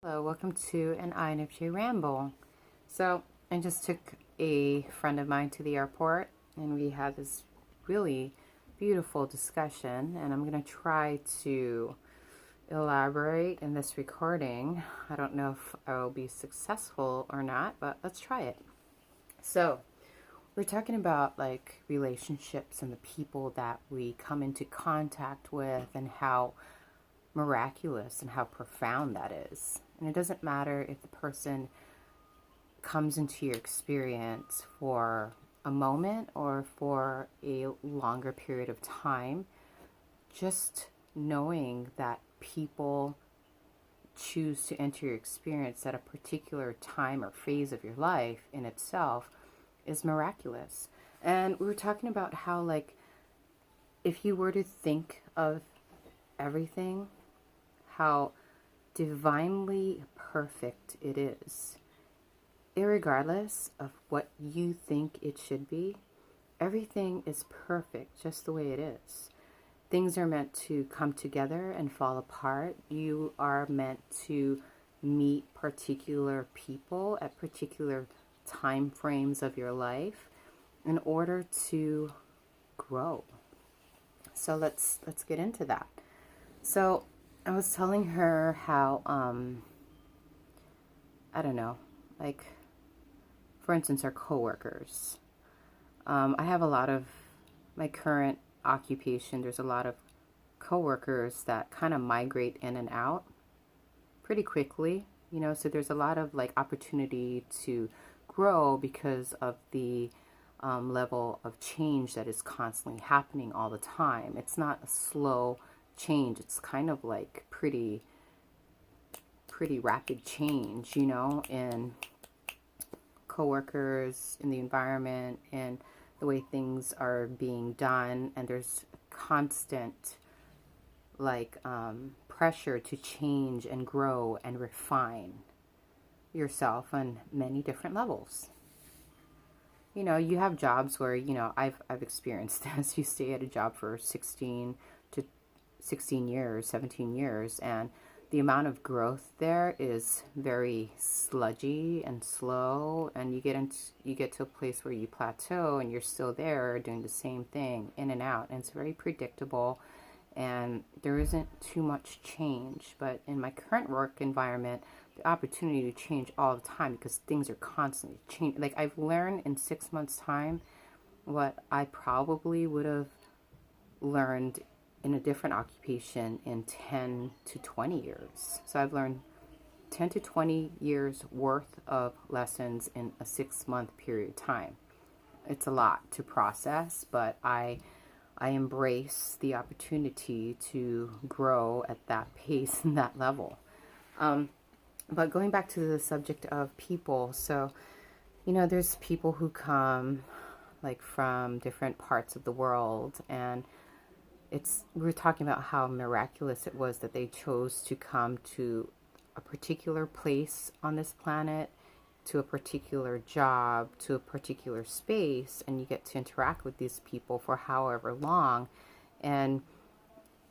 Hello, welcome to an infj ramble. So, I just took a friend of mine to the airport and we had this really beautiful discussion, and I'm going to try to elaborate in this recording. I don't know if I will be successful or not, but let's try it. So, we're talking about like relationships and the people that we come into contact with and how miraculous and how profound that is. And it doesn't matter if the person comes into your experience for a moment or for a longer period of time, just knowing that people choose to enter your experience at a particular time or phase of your life in itself is miraculous. And we were talking about how, like, if you were to think of everything, how divinely perfect it is, irregardless of what you think it should be, everything is perfect just the way it is. Things are meant to come together and fall apart. You are meant to meet particular people at particular time frames of your life in order to grow. So let's get into that. So I was telling her how I don't know, like, for instance, our coworkers. I have a lot of my current occupation. There's a lot of coworkers that kind of migrate in and out pretty quickly, so there's a lot of like opportunity to grow because of the level of change that is constantly happening all the time. It's not a slow change. It's kind of like pretty rapid change, in coworkers, in the environment, and the way things are being done. And there's constant like pressure to change and grow and refine yourself on many different levels. You have jobs where, I've experienced this. You stay at a job for 16 years, 17 years, and the amount of growth there is very sludgy and slow, and you get to a place where you plateau and you're still there doing the same thing in and out, and it's very predictable and there isn't too much change. But in my current work environment, the opportunity to change all the time because things are constantly changing. Like, I've learned in 6 months time what I probably would have learned in a different occupation in 10 to 20 years. So I've learned 10 to 20 years worth of lessons in a 6-month period of time. It's a lot to process, but I embrace the opportunity to grow at that pace and that level. But going back to the subject of people, so, there's people who come like from different parts of the world, and we're talking about how miraculous it was that they chose to come to a particular place on this planet, to a particular job, to a particular space, and you get to interact with these people for however long, and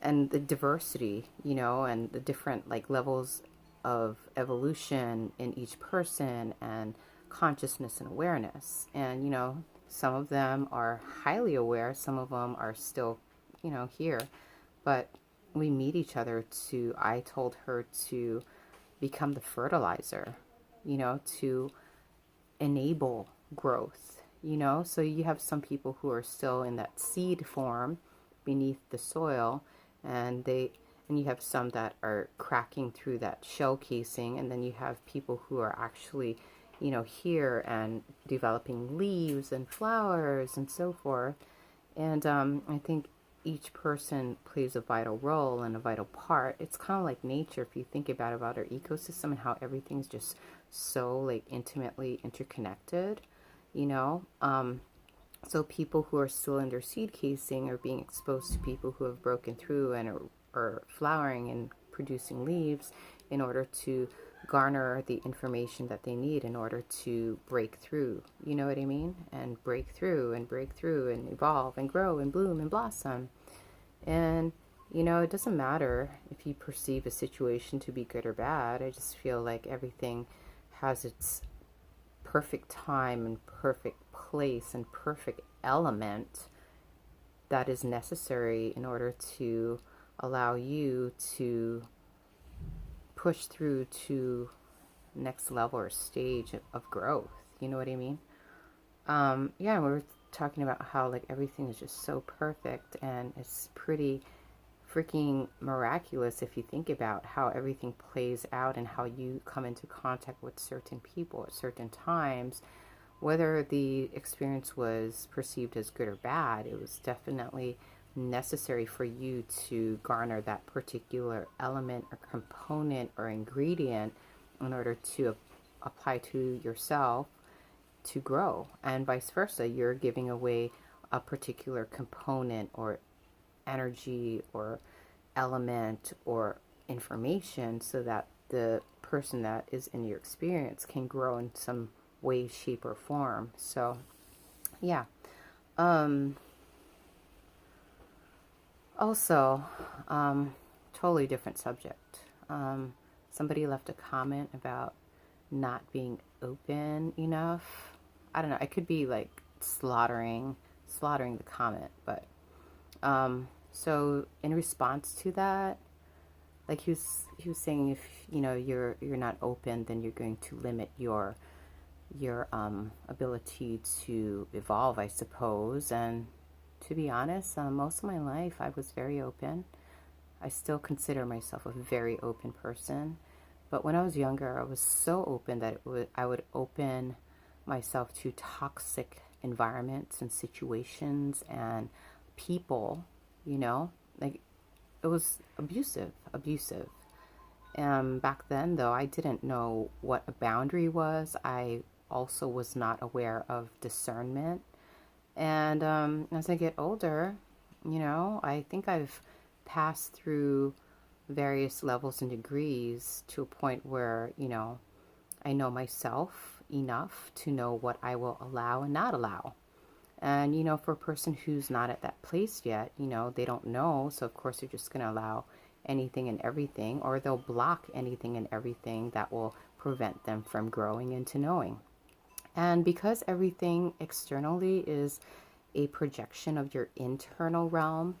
the diversity, and the different like levels of evolution in each person, and consciousness and awareness. And some of them are highly aware, some of them are still here, but we meet each other I told her to become the fertilizer, to enable growth, so you have some people who are still in that seed form beneath the soil, and you have some that are cracking through that shell casing, and then you have people who are actually here and developing leaves and flowers and so forth. And I think each person plays a vital role and a vital part. It's kind of like nature, if you think about our ecosystem and how everything's just so like intimately interconnected, so people who are still in their seed casing are being exposed to people who have broken through and are flowering and producing leaves in order to garner the information that they need in order to break through, you know what I mean? And break through and evolve and grow and bloom and blossom. And You know, it doesn't matter if you perceive a situation to be good or bad. I just feel like everything has its perfect time and perfect place and perfect element that is necessary in order to allow you to push through to next level or stage of growth. You know what I mean? Yeah, we were talking about how like everything is just so perfect, and it's pretty freaking miraculous if you think about how everything plays out and how you come into contact with certain people at certain times. Whether the experience was perceived as good or bad, it was definitely necessary for you to garner that particular element or component or ingredient in order to apply to yourself to grow, and vice versa. You're giving away a particular component or energy or element or information so that the person that is in your experience can grow in some way, shape, or form. So, yeah. Um, Also, totally different subject. Somebody left a comment about not being open enough. I don't know. I could be like slaughtering the comment, but so in response to that, like he was saying, if you know you're not open, then you're going to limit your ability to evolve, I suppose. And to be honest, most of my life I was very open. I still consider myself a very open person. But when I was younger, I was so open that I would open myself to toxic environments and situations and people, you know? Like, it was abusive. Back then, though, I didn't know what a boundary was. I also was not aware of discernment. And as I get older, you know, I think I've passed through various levels and degrees to a point where, you know, I know myself enough to know what I will allow and not allow. And, you know, for a person who's not at that place yet, you know, they don't know. So, of course, they're just going to allow anything and everything, or they'll block anything and everything that will prevent them from growing into knowing. And because everything externally is a projection of your internal realm,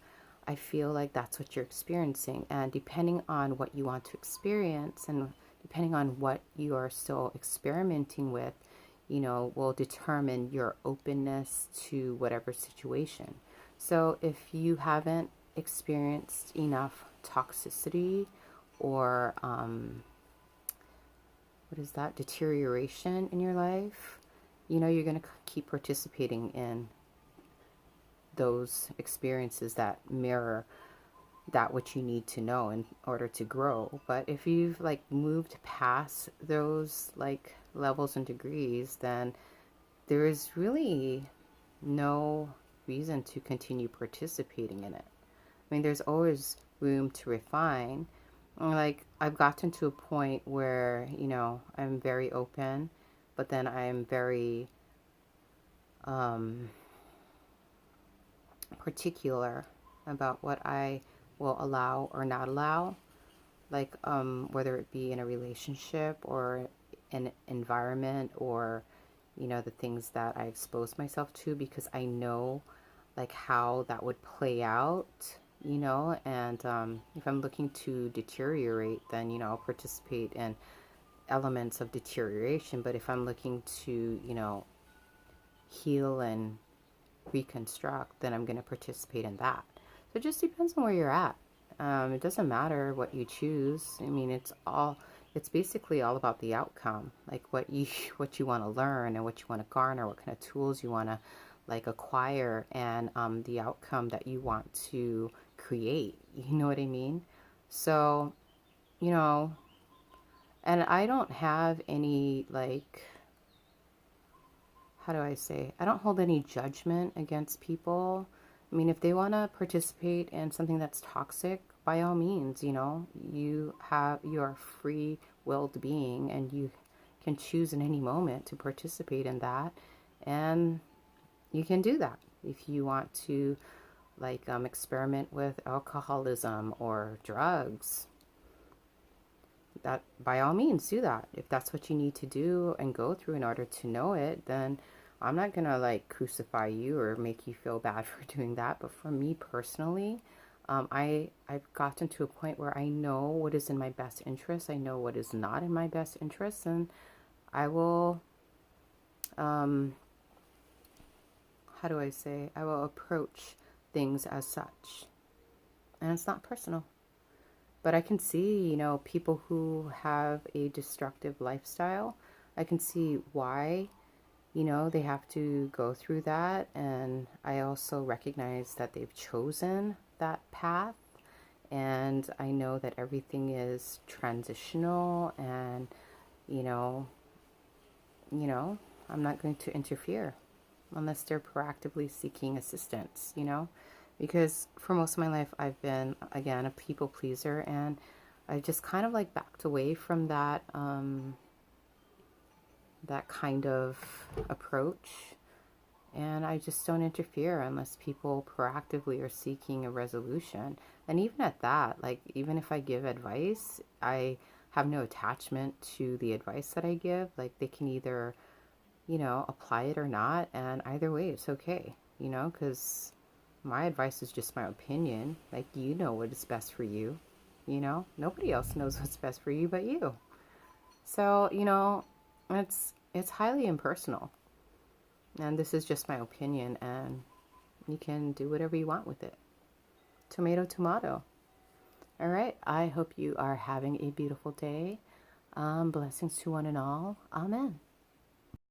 I feel like that's what you're experiencing. And depending on what you want to experience and depending on what you are still experimenting with, you know, will determine your openness to whatever situation. So if you haven't experienced enough toxicity or what is that, deterioration in your life, you know, you're going to keep participating in those experiences that mirror that which you need to know in order to grow. But if you've like moved past those like levels and degrees, then there is really no reason to continue participating in it. I mean, there's always room to refine. Like, I've gotten to a point where, you know, I'm very open, but then I'm very particular about what I will allow or not allow, like whether it be in a relationship or an environment, or you know, the things that I expose myself to, because I know like how that would play out, you know. And if I'm looking to deteriorate, then you know, I'll participate in elements of deterioration. But if I'm looking to, you know, heal and reconstruct, then I'm going to participate in that. So it just depends on where you're at. It doesn't matter what you choose. I mean, it's basically all about the outcome, like what you want to learn and what you want to garner, what kind of tools you want to like acquire, and the outcome that you want to create. You know what I mean? So, you know, and I don't have any like, how do I say, I don't hold any judgment against people. I mean, if they want to participate in something that's toxic, by all means, you know, you are a free-willed being, and you can choose in any moment to participate in that, and you can do that. If you want to like experiment with alcoholism or drugs, that by all means do that. If that's what you need to do and go through in order to know it, then I'm not gonna like crucify you or make you feel bad for doing that. But for me personally, I've gotten to a point where I know what is in my best interest. I know what is not in my best interest, and I will, how do I say? I will approach things as such, and it's not personal. But I can see, people who have a destructive lifestyle. I can see why, they have to go through that. And I also recognize that they've chosen that path. And I know that everything is transitional, and, you know, I'm not going to interfere unless they're proactively seeking assistance, because for most of my life I've been, again, a people pleaser, and I just kind of like backed away from that kind of approach, and I just don't interfere unless people proactively are seeking a resolution. And even at that, like, even if I give advice, I have no attachment to the advice that I give. Like, they can either apply it or not. And either way, it's okay, because my advice is just my opinion. Like, what is best for you, nobody else knows what's best for you but you. So, it's highly impersonal. And this is just my opinion, and you can do whatever you want with it. Tomato, tomato. All right. I hope you are having a beautiful day. Blessings to one and all. Amen.